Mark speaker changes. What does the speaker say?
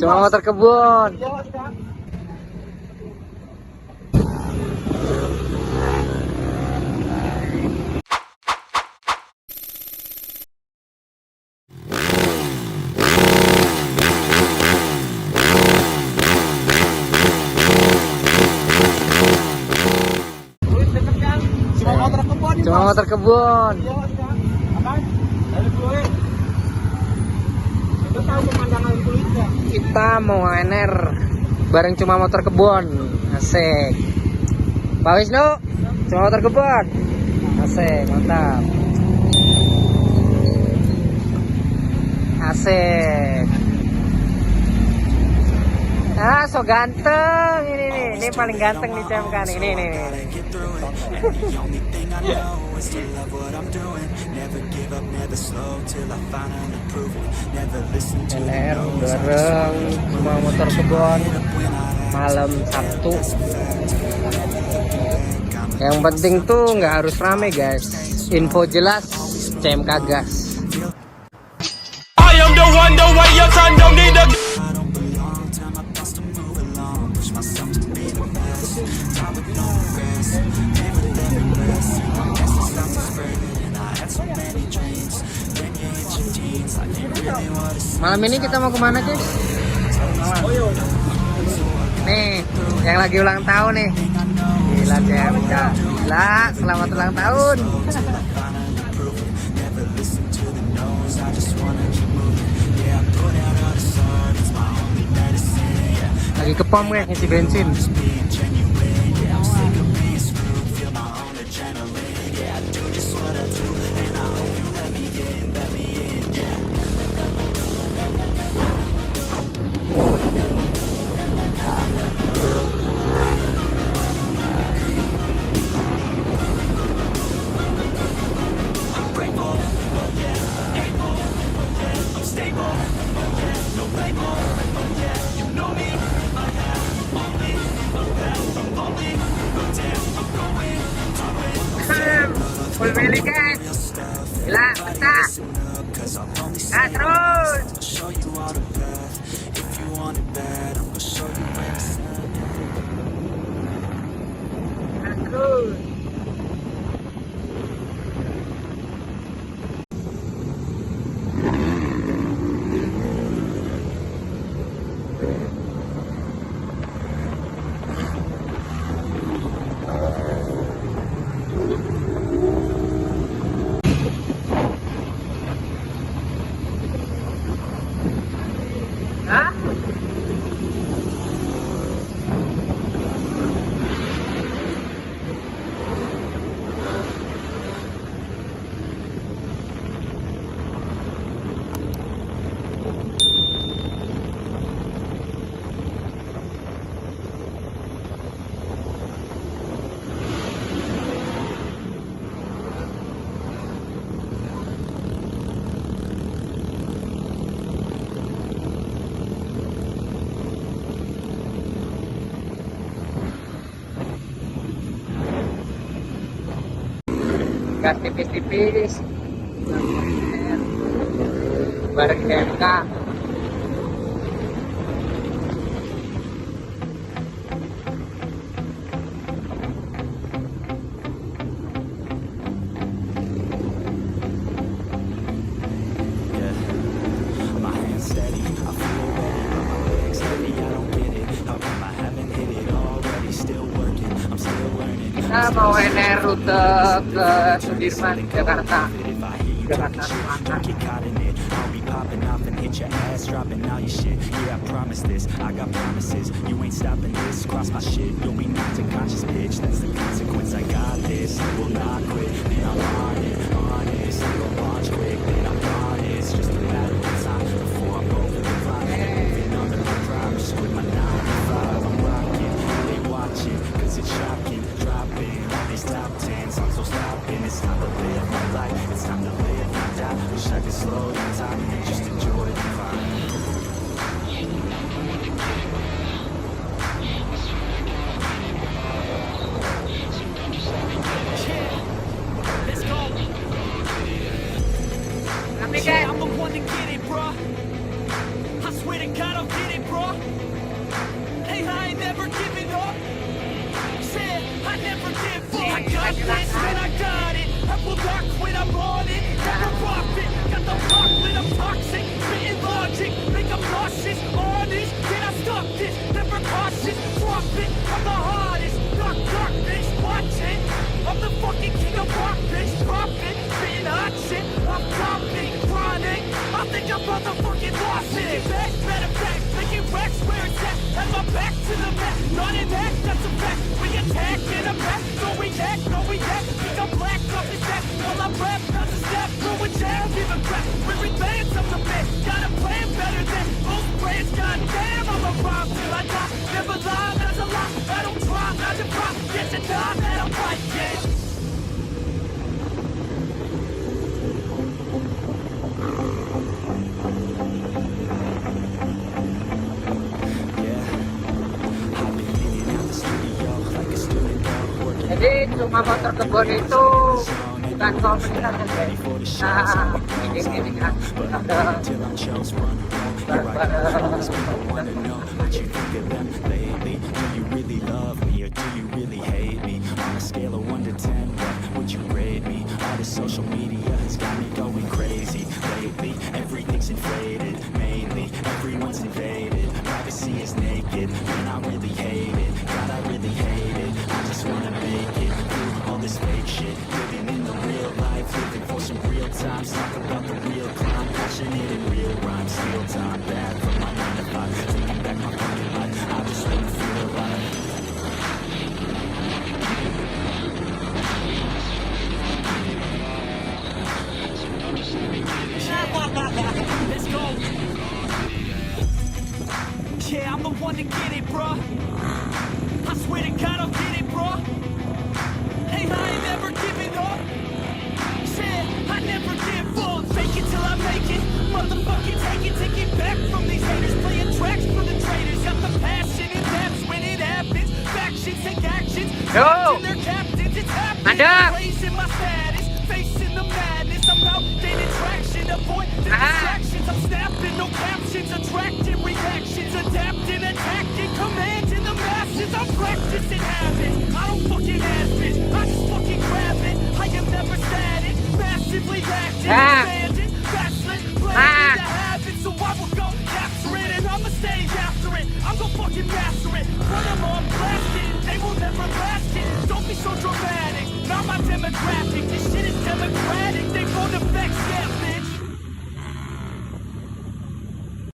Speaker 1: Cuma motor kebun. Cuma motor kebun. Kita mau ngener bareng cuma motor kebun. Asik. Pak Wisnu, cuma motor kebun. Asik, mantap. Asik. Ah, so ganteng ini nih. Ini paling ganteng nih CMK nih. Ini. LR bareng cuma motor kebun malam Sabtu. Yang penting tuh nggak harus rame guys. Info jelas CMK gas. I am the one, the way your son don't need a. Malam ini kita mau kemana guys? Nih, yang lagi ulang tahun nih. Gila CMK. Gila, selamat ulang tahun. Lagi ke pom ya, ngisi bensin. Full wheelie guys. Gila, mantap. Nah, terus. Nah, terus. Gas tipis-tipis bareng CMK. Kita mau NR rute ke Sudirman, Jakarta. Jakarta Selatan.
Speaker 2: have this, man, I got it. I will not quit, I'm on it. Never profit, got the block lit, I'm toxic. Spitting logic, make them nauseous. Honest, can I stop this? Never cautious, drop it. I'm the hardest, knock, bitch, watch it. I'm the fucking king of rock, bitch, profit. Spitting hot shit, I'm dropping, chronic. I think I'm motherfucking lost it. Back, matter of fact, making racks where it's at. Have my back to the mat, not an act, that's a fact. We attack in a back, don't react, no react. Think I'm black off his back, while I rap, not to snap, throw a jab, give a crap. We're advanced, I'm the man, got a plan better than most brands. Goddamn, I'm a rhyme till I die. Never lie, that's a lie. I don't try, not to pop, get to die, that I'm right, yeah.
Speaker 1: Jadi cuma motor kebun itu bukan komunitas guys. Nah, ini kan ada
Speaker 3: social media has got me going crazy lately. Everything's inflated, mainly everyone's invaded. Privacy is naked, and I really hate it. God, I really hate it. I just wanna make it through all this fake shit. Living in the real life, living for some real times. Talk about the real climb, passionate in real rhymes. Real time, bad from my 9 to 5. Taking back my fucking life, I just wanna feel alive.
Speaker 2: Let's go. Yeah, I'm the one to get it, bro. I swear to God, I'll get it, bro. Hey, I ain't never giving up. Yeah, I never give up. Fake it till I make it. Motherfucking take it back from these haters. Playing tracks for the traitors. Got the passion and that's when it happens. Factions take actions.
Speaker 1: Yo.
Speaker 2: Their captains, it's happening.
Speaker 1: Ada.
Speaker 2: Raising my status, facing the madness. I'm out gaining traction. Avoid the distractions. I'm snapping, no captions. Attracting reactions. Adapting, attacking, commanding the masses. I'm practicing habits. I don't fucking have it. I just fucking grab it. I am never static. Massively acting, expanding, backslid, playing the habit. So I will go capture it and I'ma stay after it. I'm gonna fucking master it. Put them on blasting. They will never last it. Don't be so dramatic. Not my demographic. This shit is demographic.